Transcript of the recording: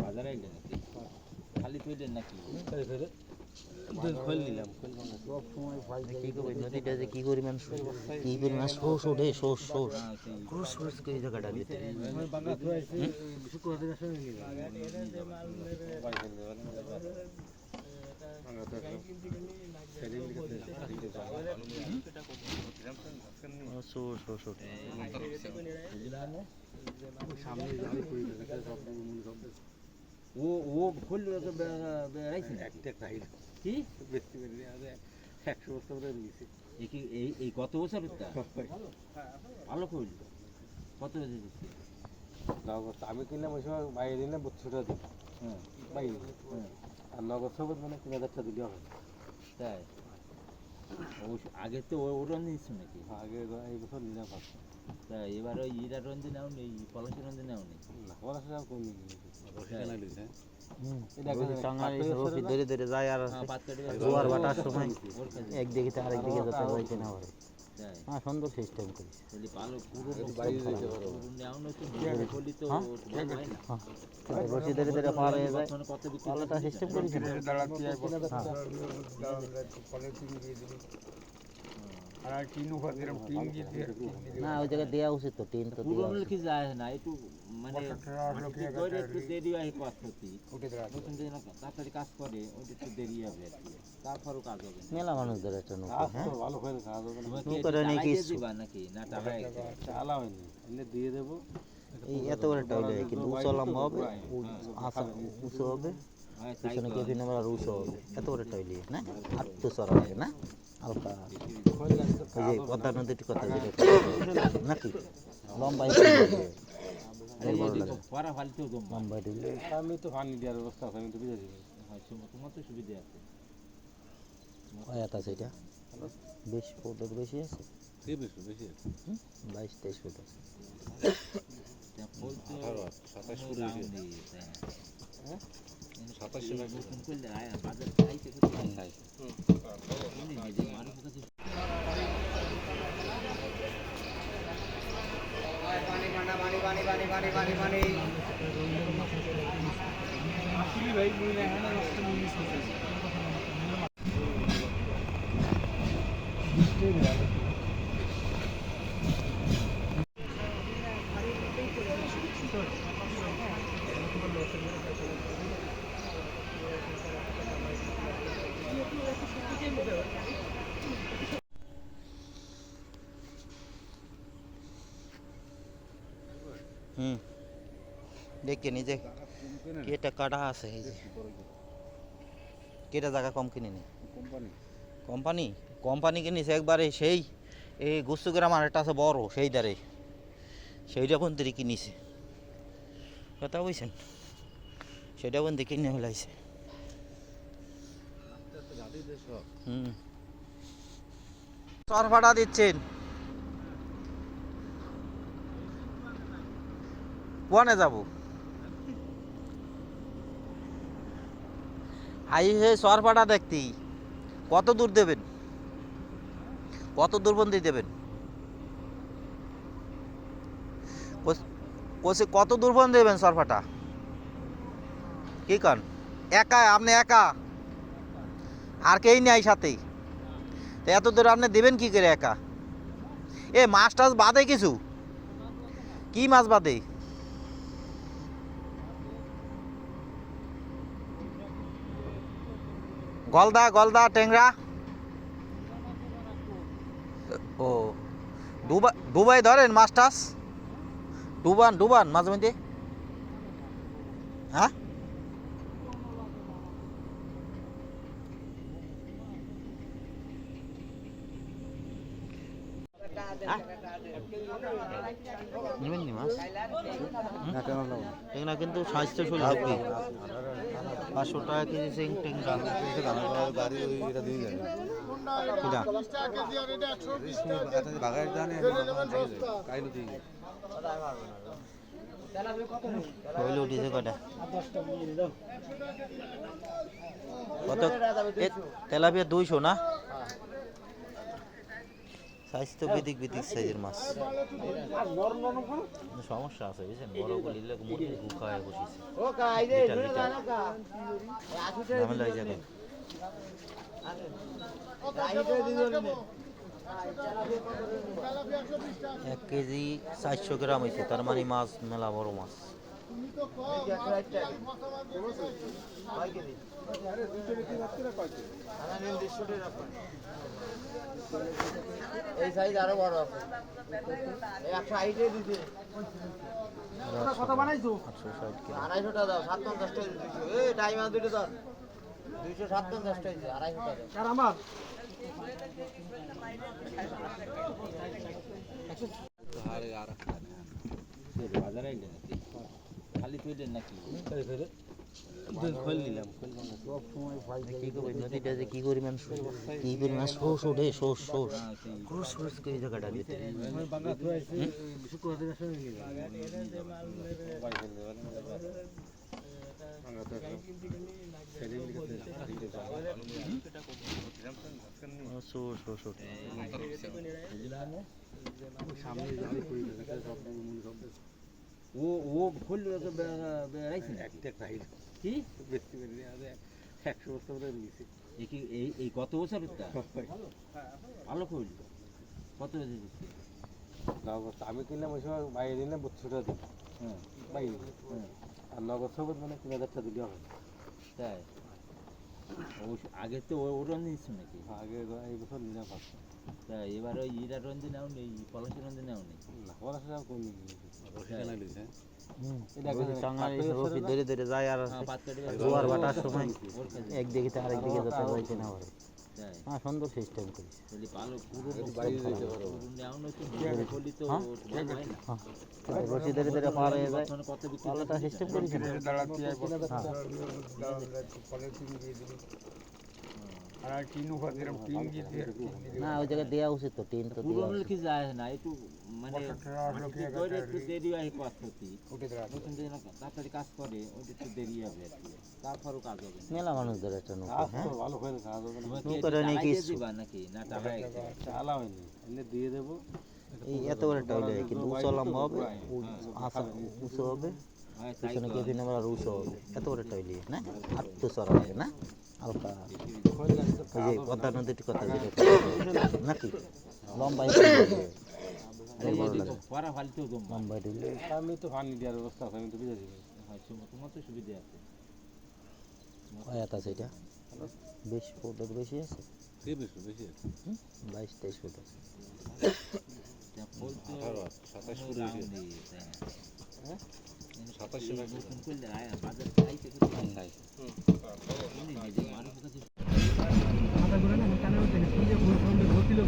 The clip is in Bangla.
বাজারে খালি পেটের নাকি নদীটা যে কি পরিমাণ শোষ ওঠে শোষ করে জায়গাটা দিতে ও ও ফুল বেড়াইছে কি 100 বছর ধরে নিয়েছে এই কত বছর ভালো ফুল কত বেজে দিচ্ছে আমি কিনলাম ওই সময় বাইরে দিলাম 72 টাকা হ্যাঁ বাইরে আর নগদ সবত মানে 3000 টাকা দিলে হবে তাই আগে তো ওরন নিচ্ছ নাকি আগে এই বছর নিলাম তাই এবার ওই ইরা রঞ্জি নাও নেই পলাশি রঞ্জি নাও নেই না পলাশি নাও কমই ধরে ধরে যায় আর জোয়ার ভাটার সময় একদিকে তো আরেকদিকে যেতে পারছে না পারে হ্যাঁ সুন্দর সিস্টেম করেছে রশি ধরে ধরে পার হয়ে যায় পালাটা সিস্টেম করেছে না ওই জায়গায় দেওয়া উচিত তো টিন তো কি যায় না একটু মানে একটু দেরি হয় তাড়াতাড়ি কাজ করে ওটা একটু দেরি হবে আর কি তারপরও কাজ হবে মেলা মানুষ ধরে একটা নৌকা ভালো করে কাজ হবে নৌকা নাকি নাকি না চালা হয়নি এনে দিয়ে দেবো এই এত বড় টাইল কিন্তু উঁচু লম্বা হবে উঁচু হবে পিছনে কেবিন আবার আর উঁচু হবে এত বড় টাইল না আর তো চড়া হবে না হালকা ওই যে কথা নদীটি কথা নাকি লম্বাই আমি তো পানি দেওয়ার ব্যবস্থা আছে আমি তো বুঝে দিই তোমার তো সুবিধা আছে আছে এটা 20 ফুটের বেশি আছে 22-23 ফুট আছে 27 ফুট আছে দেখে নিজে কেটা কাটা আছে এই যে কেটা জায়গা কম কিনে নি কোম্পানি কিনেছে একবারে সেই এই গুস্তগ্রাম আর একটা আছে বড় সেই দারে সেইটা কোন দিকে কিনেছে কথা বুঝছেন সেটা কোন দিকে কিনে ফেলাইছে চর ভাড়া দিচ্ছেন কোনে যাব আই হে চর ভাড়া দেখতে কত দূর দেবেন কত দূরবন্দি দেবেন কত দূরবন্দি দেবেন চর ভাড়া কি কান একা আপনি একা আর কেই নাই সাথে এত দূর আপনি দেবেন কি করে একা এ মাছ টাছ বাদে কিছু কি মাছ বাদে গলদা টেংরা ও ডুবাই ধরেন মাছ টাছ ডুবান মাঝে মধ্যে হ্যাঁ নেবেন নি মাছ টেংরা কিন্তু স্বাস্থ্য শরীর 500 টাকা কেজি টেংরা উঠেছে কটা কত তেলাপিয়া 200 না স্বাস্থ্য বিদিক সাইজের মাছ সমস্যা আছে বুঝছেন বড় বলিলে মুরগি গুখা হয়ে বসেছে ঝামেলা হয়ে যাবে 1 কেজি 400 গ্রাম হয়েছে তার মানে মাছ মেলা বড় মাছ এই সাইজ আরো বড় আছে 160 দিতে কত বানাইছো 250 টাকা দাও 57 টাকা 200 এই টাইম আর দুটো দাও 257 টাকা 250 টাকা আর আমার বাজারে আইলেন নাকি খালি তুইলেন নাকি নদীটা যে কি পরিমাণ শোষ ওঠে শোষ করে জায়গাটা দিতে ও ও ফুল রাইছেন কি 100 বছর ধরে নিয়েছি এই কত বছর ভালো করল কত বছর দিচ্ছে আমি কিনলাম ওই সময় বাইরে দিলাম 32 টাকা দিলাম হ্যাঁ বাইরে আর নগদ সবত মানে 3000 টাকা দিলে হবে তাই আগে তো ওরন দিচ্ছ নাকি আগে এই বছর নিলাম তাই এবার ওই ইরা রঞ্জি নাও নেই পলাশি রঞ্জি নাও নেই না পলাশি নাও কোন ধরে ধরে যায় আর জোয়ার ভাটার সময় একদিকে তো আরেকদিকে যেতে যাইতে না পারে হ্যাঁ সুন্দর সিস্টেম করেছে রশি ধরে ধরে পার হয়ে যায় পালাটা সিস্টেম করেছে না ওই জায়গায় দেওয়া উচিত তো টিন তো কি যায় না একটু মানে একটু দেরি হয় তাড়াতাড়ি কাজ করে ওটা একটু দেরি হবে আর কি তারপরও কাজ হবে মেলা মানুষ ধরে একটা নৌকা ভালো করে কাজ হবে নৌকাটা নাকি নাকি না চালা হয়নি এনে দিয়ে দেবো এই এত বড় একটা হইলে কিন্তু উঁচু লম্বা হবে উঁচু হবে পিছনে কেবিন আবার আর উঁচু হবে এত বড় একটা হইলে না আর তো চড়া লাগে না হালকা ওই যে পদ্মা নদীর কথা যেটা নাকি লম্বাই লম্বাই দিলে আমি তো পানি দেওয়ার ব্যবস্থা আছে আমি তো বুঝে দিই তোমার তো সুবিধা আছে কয়াত আছে এটা 20 ফুটের বেশি আছে বেশি আছে 22-23 ফুট আছে 27 ফুট আছে 27 বাজার খাইতে মাথা ঘুরে না কানে ওঠে কি যে ভুল ভর্তি লোক